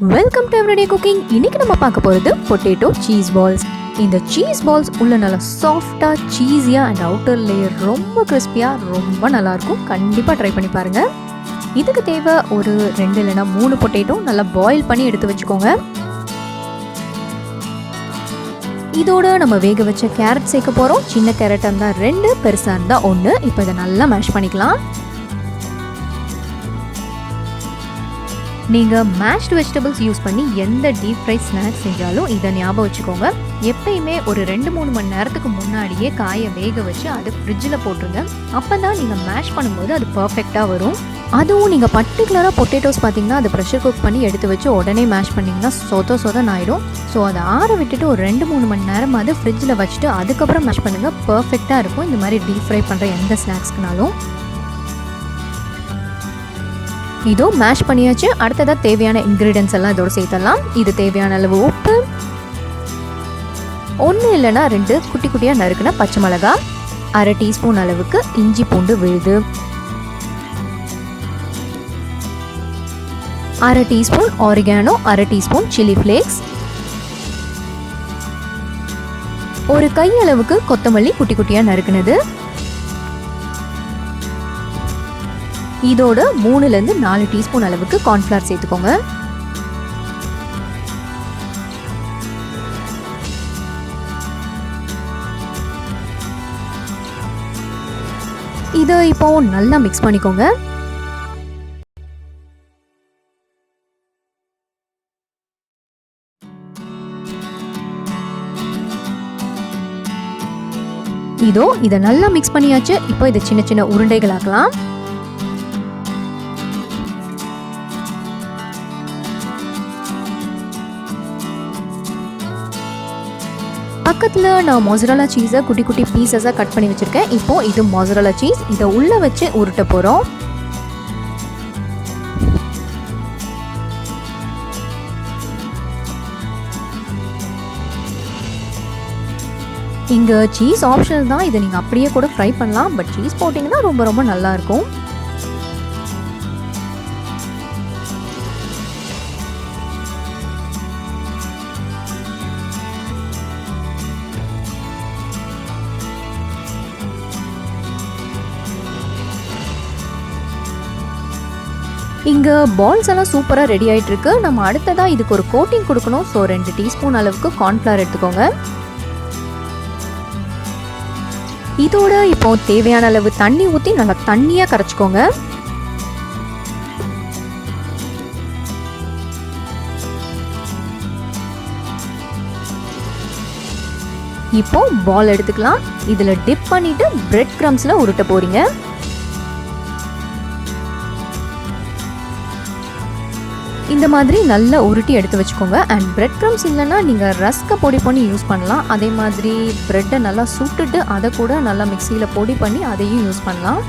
Welcome to everyday cooking. இன்னைக்கு நம்ம பார்க்க போகிறது பொட்டேட்டோ சீஸ் பால்ஸ். இந்த சீஸ் பால்ஸ் உள்ள நல்லா சாஃப்டாக சீஸியாக அண்ட் அவுட்டர் லேயர் ரொம்ப கிறிஸ்பியாக ரொம்ப நல்லாயிருக்கும். கண்டிப்பாக ட்ரை பண்ணி பாருங்கள். இதுக்கு தேவை ஒரு 2 இல்லைனா 3 பொட்டேட்டோ நல்லா பாயில் பண்ணி எடுத்து வச்சுக்கோங்க. இதோட நம்ம வேக வச்ச கேரட் சேர்க்க போகிறோம். சின்ன கேரட்டாக இருந்தால் 2, பெருசாக இருந்தால் 1. இப்போ இதை நல்லா மேஷ் பண்ணிக்கலாம். நீங்கள் மேஷ்டு வெஜிடபிள்ஸ் யூஸ் பண்ணி எந்த டீப் ஃப்ரை ஸ்நாக்ஸ் செஞ்சாலும் இதை ஞாபகம் வச்சுக்கோங்க. எப்பயுமே ஒரு 2-3 மணி நேரத்துக்கு முன்னாடியே காயை வேக வச்சு அதை ஃப்ரிட்ஜில் போட்டுருங்க. அப்போ தான் நீங்கள் மேஷ் பண்ணும்போது அது பர்ஃபெக்டாக வரும். அதுவும் நீங்கள் பர்டிகுலராக பொட்டேட்டோஸ் பார்த்தீங்கன்னா அது ப்ரெஷர் குக் பண்ணி எடுத்து வச்சு உடனே மேஷ் பண்ணிங்கன்னா சொதன்னு ஆகிடும். ஸோ அதை ஆற விட்டுட்டு ஒரு 2-3 மணி நேரம் அது ஃப்ரிட்ஜில் வச்சுட்டு அதுக்கப்புறம் மேஷ் பண்ணுங்கள். பர்ஃபெக்டாக இருக்கும் இந்த மாதிரி டீப் ஃப்ரை பண்ணுற எந்த ஸ்நாக்ஸ்க்குனாலும். இதோ மேஷ் பண்ணியாச்சு. அடுத்ததாக தேவையான இன்க்ரீடியன்ஸ் எல்லாம் இதோட சேர்த்தலாம். இது தேவையான அளவு உப்பு, 1 இல்லைனா 2 குட்டி குட்டியாக நறுக்குன பச்சை மிளகாய், 1/2 டீஸ்பூன் அளவுக்கு இஞ்சி பூண்டு விழுது, 1/2 teaspoon oregano, 1/2 teaspoon chilli flakes, ஒரு கை அளவுக்கு கொத்தமல்லி குட்டி குட்டியாக நறுக்குனது. இதோட 3லேருந்து 4 டீஸ்பூன் அளவுக்கு கார்ன்ஃப்ளவர் சேர்த்துக்கோங்க. இதை இப்போ நல்லா மிக்ஸ் பண்ணிக்கோங்க. இதோ இதை நல்லா மிக்ஸ் பண்ணியாச்சு. இப்போ இதை சின்ன சின்ன உருண்டைகள் ஆக்கலாம். பக்கத்தில் நான் மொசரல்லா சீஸை குட்டி குட்டி பீசஸாக கட் பண்ணி வச்சுருக்கேன். இப்போது இது மொசரல்லா சீஸ். இதை உள்ளே வச்சு உருட்ட போகிறோம். இங்கே சீஸ் ஆப்ஷனல் தான். இதை நீங்கள் அப்படியே கூட ஃப்ரை பண்ணலாம். பட் சீஸ் போட்டிங்கன்னா ரொம்ப ரொம்ப நல்லாயிருக்கும். இங்கே பால்ஸ் எல்லாம் சூப்பராக ரெடி ஆகிட்டு இருக்கு. நம்ம அடுத்ததாக இதுக்கு ஒரு கோட்டிங் கொடுக்கணும். ஸோ 2 டீஸ்பூன் அளவுக்கு கார்ன்ஃப்ளவர் எடுத்துக்கோங்க. இதோட இப்போ தேவையான அளவு தண்ணி ஊற்றி நல்லா தண்ணியாக கரைச்சிக்கோங்க. இப்போ பால் எடுத்துக்கலாம். இதில் டிப் பண்ணிட்டு பிரெட் கிரம்ஸில் உருட்ட போறீங்க. இந்த மாதிரி நல்லா உருட்டி எடுத்து வச்சுக்கோங்க. அண்ட் பிரெட் க்ரம்ஸ் இல்லைன்னா நீங்கள் ரஸ்கை பொடி பண்ணி யூஸ் பண்ணலாம். அதே மாதிரி ப்ரெட்டை நல்லா சுட்டுட்டு அதை கூட நல்லா மிக்சியில் பொடி பண்ணி அதையும் யூஸ் பண்ணலாம்.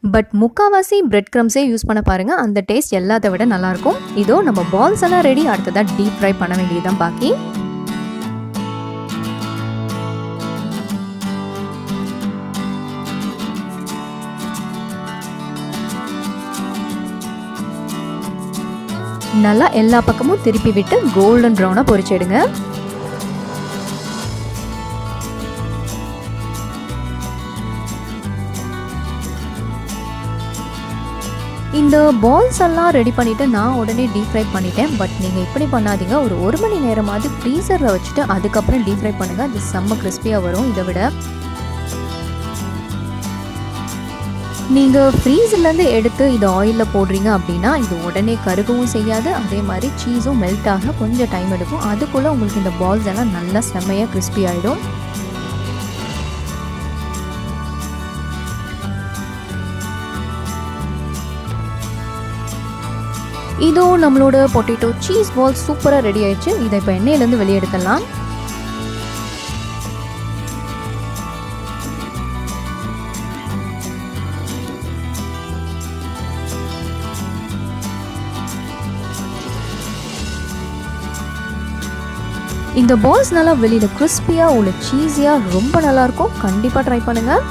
பட் முக்கால்வாசி பிரெட் க்ரம்ஸே யூஸ் பண்ண பாருங்கள். அந்த டேஸ்ட் எல்லாத்தை விட நல்லாயிருக்கும். இதோ நம்ம பால்ஸ் எல்லாம் ரெடி. அடுத்ததாக டீப் ஃப்ரை பண்ண வேண்டியதுதான் பாக்கி. நல்லா எல்லா பக்கமும் திருப்பி விட்டு கோல்டன் ப்ரௌனாக பொரிச்சிடுங்க. இந்த பால்ஸ் எல்லாம் ரெடி பண்ணிவிட்டு நான் உடனே டீப் ஃப்ரை பண்ணிட்டேன். பட் நீங்கள் இப்படி பண்ணாதீங்க. ஒரு 1 மணி நேரமாவது ஃப்ரீசரில் வச்சுட்டு அதுக்கப்புறம் டீப் ஃப்ரை பண்ணுங்கள். அது செம்ம கிறிஸ்பியாக வரும். இதை விட நீங்கள் ஃப்ரீசர்லேருந்து எடுத்து இது ஆயிலில் போடுறீங்க அப்படின்னா இது உடனே கருகவும் செய்யாது. அதே மாதிரி சீஸும் மெல்ட் ஆக கொஞ்சம் டைம் எடுக்கும். அதுக்குள்ளே உங்களுக்கு இந்த பால்ஸ் எல்லாம் நல்லா செம்மையாக கிறிஸ்பி ஆகிடும். இதோ நம்மளோட பொட்டேட்டோ சீஸ் பால்ஸ் சூப்பராக ரெடி ஆயிடுச்சு. இதை இப்போ எண்ணெயிலேருந்து வெளியே எடுத்துடலாம். இந்த பால்ஸ் நல்லா வெளியில் கிறிஸ்பியாக உள்ள சீஸியாக ரொம்ப நல்லாயிருக்கும். கண்டிப்பாக ட்ரை பண்ணுங்கள்.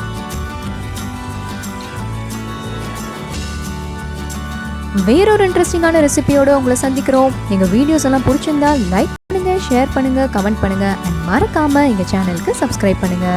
வேறொரு இன்ட்ரெஸ்டிங்கான ரெசிபியோட உங்களை சந்திக்கிறோம். எங்கள் வீடியோஸ் எல்லாம் பிடிச்சிருந்தா லைக் பண்ணுங்க, ஷேர் பண்ணுங்க, கமெண்ட் பண்ணுங்க அண்ட் மறக்காம எங்கள் சேனலுக்கு சப்ஸ்கிரைப் பண்ணுங்க.